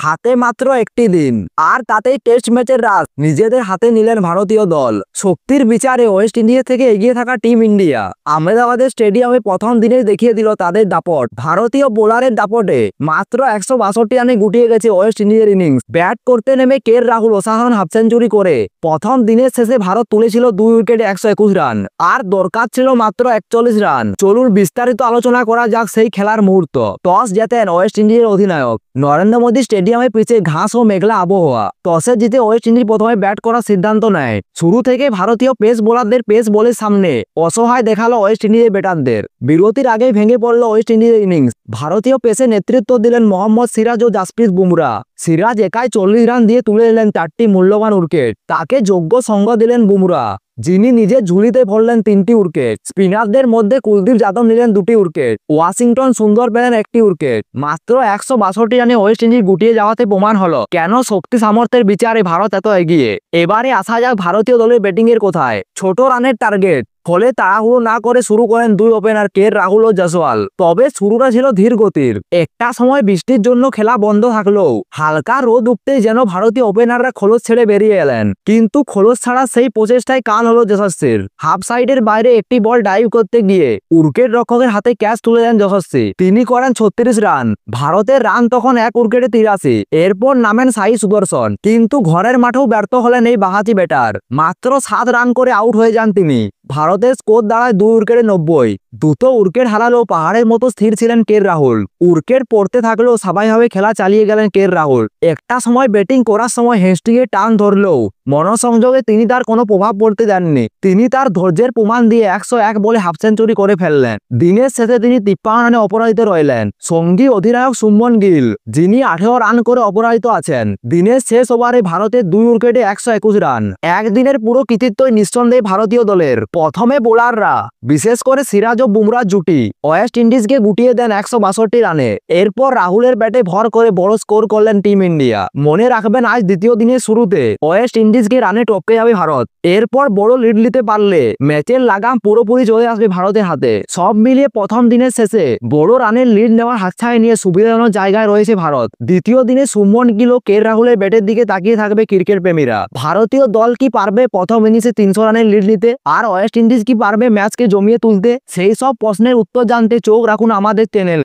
হাতে মাত্র একটি দিন, আর তাতেই টেস্ট ম্যাচের রাত নিজেদের হাতে নিলেন ভারতীয় দল। শক্তির বিচারে ওয়েস্ট ইন্ডিজ থেকে এগিয়ে থাকা টিম ইন্ডিয়া আহমেদাবাদের স্টেডিয়ামে প্রথম দিনেই দেখিয়ে দিল তাদের দাপট। ভারতীয় বোলারের দাপটে মাত্র 162 রানে গুটিয়ে গেছে ওয়েস্ট ইন্ডিজের ইনিংস। ব্যাট করতে নেমে কে রাহুল অসাধারণ হাফ সেঞ্চুরি করে প্রথম দিনের শেষে ভারত তুলেছিল 2 উইকেটে 121 রান, আর দরকার ছিল মাত্র 41 রান। চলুন বিস্তারিত আলোচনা করা যাক সেই খেলার মুহূর্ত। টস জেতেন ওয়েস্ট ইন্ডিজের অধিনায়ক। নরেন্দ্র মোদী স্টেডিয়ামের পিছে ঘাস ও মেঘলা আবহাওয়া। টসে জিতে ওয়েস্ট ইন্ডিজ প্রথমে ব্যাট করার সিদ্ধান্ত নেয়। শুরু থেকে ভারতীয় পেস বোলারদের পেস বলের সামনে অসহায় দেখালো ওয়েস্ট ইন্ডিজের ব্যাটারদের। বিরতির আগেই ভেঙে পড়ল ওয়েস্ট ইন্ডিজের ইনিংস। ভারতীয় পেসে নেতৃত্ব দিলেন মোহাম্মদ সিরাজ ও জাসপ্রীত বুমরা। সিরাজ একাই 40 রান দিয়ে তুলে নিলেন 4টি মূল্যবান উইকেট। তাকে যোগ্য সঙ্গ দিলেন বুমরা, যিনি নিজের ঝুলিতে ভরলেন 3টি উইকেট। স্পিনারদের মধ্যে কুলদীপ যাদব নিলেন 2টি উইকেট। ওয়াশিংটন সুন্দর পেলেন 1টি উইকেট। মাত্র 162 রানে ওয়েস্ট ইন্ডিজ গুটিয়ে যাওয়াতে প্রমাণ হলো কেন শক্তি সামর্থ্যের বিচারে ভারত এত এগিয়ে। এবারে আসা যাক ভারতীয় দলের ব্যাটিং এর কোথায়। ছোট রানের টার্গেট ফলে তাড়াহুড়ো না করে শুরু করেন দুই ওপেনার কে রাহুল ও জয়সওয়াল। তবে শুরুটা ছিল ধীর গতির। একটা সময় বৃষ্টির জন্য খেলা বন্ধ থাকলেও হালকা রোদ উঠতেই যেন ভারতীয় ওপেনাররা খোলস ছেড়ে বেরিয়ে এলেন। কিন্তু খোলস ছাড়া সেই প্রচেষ্টায় কাল হলো যশস্বীর। হাফ সাইডের বাইরে একটি বল ডাইভ করতে গিয়ে উইকেট রক্ষকের হাতে ক্যাচ তুলে দেন যশস্বী। তিনি করেন 36 রান। ভারতের রান তখন 1 উইকেটে 83। এরপর নামেন সাই সুদর্শন, কিন্তু ঘরের মাঠেও ব্যর্থ হলেন এই বাঁহাতি ব্যাটার। মাত্র 7 রান করে আউট হয়ে যান তিনি। ভারতের স্কোর দাঁড়ায় 2 উইকেটে 90। দুটো উইকেট হারালেও পাহাড়ের মতো স্থির ছিলেন কে রাহুল। উইকেট পড়তে থাকলেও স্বাভাবিকভাবে খেলা চালিয়ে গেলেন কে রাহুল। একটা সময় ব্যাটিং করার সময় হেস্টিংয়ে টান ধরলেও মনসংযোগে তিনি তার কোনো প্রভাব পড়তে দেননি। তিনি তার ধৈর্যের প্রমাণ দিয়ে 101 বলে হাফ সেঞ্চুরি করে ফেললেন। দিনের শেষে তিনি 53 রানে অপরাজিত রইলেন। সঙ্গী অধিনায়ক শুভমন গিল, যিনি 18 রান করে অপরাজিত আছেন। দিনের শেষ ওভারে ভারতের 2 উইকেটে 121 রান। একদিনের পুরো কৃতিত্বই নিঃসন্দেহে ভারতীয় দলের। প্রথমে বোলাররা, বিশেষ করে সিরাজ ও বুমরার জুটি ওয়েস্ট ইন্ডিজকে গুটিয়ে দেন 162 রানে। এরপর রাহুলের ব্যাটে ভর করে বড় স্কোর করলেন টিম ইন্ডিয়া। মনে রাখবেন, আজ দ্বিতীয় দিনের শুরুতে ওয়েস্ট ইন্ডিজকে রানে টপকে যাবে ভারত। এরপর বড় লিড নিতে পারলে ম্যাচের লাগাম পুরোপুরি চলে আসবে ভারতের হাতে। সব মিলিয়ে প্রথম দিনের শেষে বড় রানের লিড নেওয়ার হাতছানি নিয়ে সুবিধাজনক জায়গায় রয়েছে ভারত। দ্বিতীয় দিনে শুভমন গিল ও কে রাহুলের ব্যাটের দিকে তাকিয়ে থাকবে ক্রিকেট প্রেমীরা। ভারতীয় দল কি পারবে প্রথম ইনিংসে 300 রানের লিড নিতে, আর ওয়েস্ট ইন্ডিজ কি পারবে ম্যাচকে জমিয়ে তুলতে? সেই সব প্রশ্নের উত্তর জানতে চোখ রাখুন আমাদের চ্যানেল।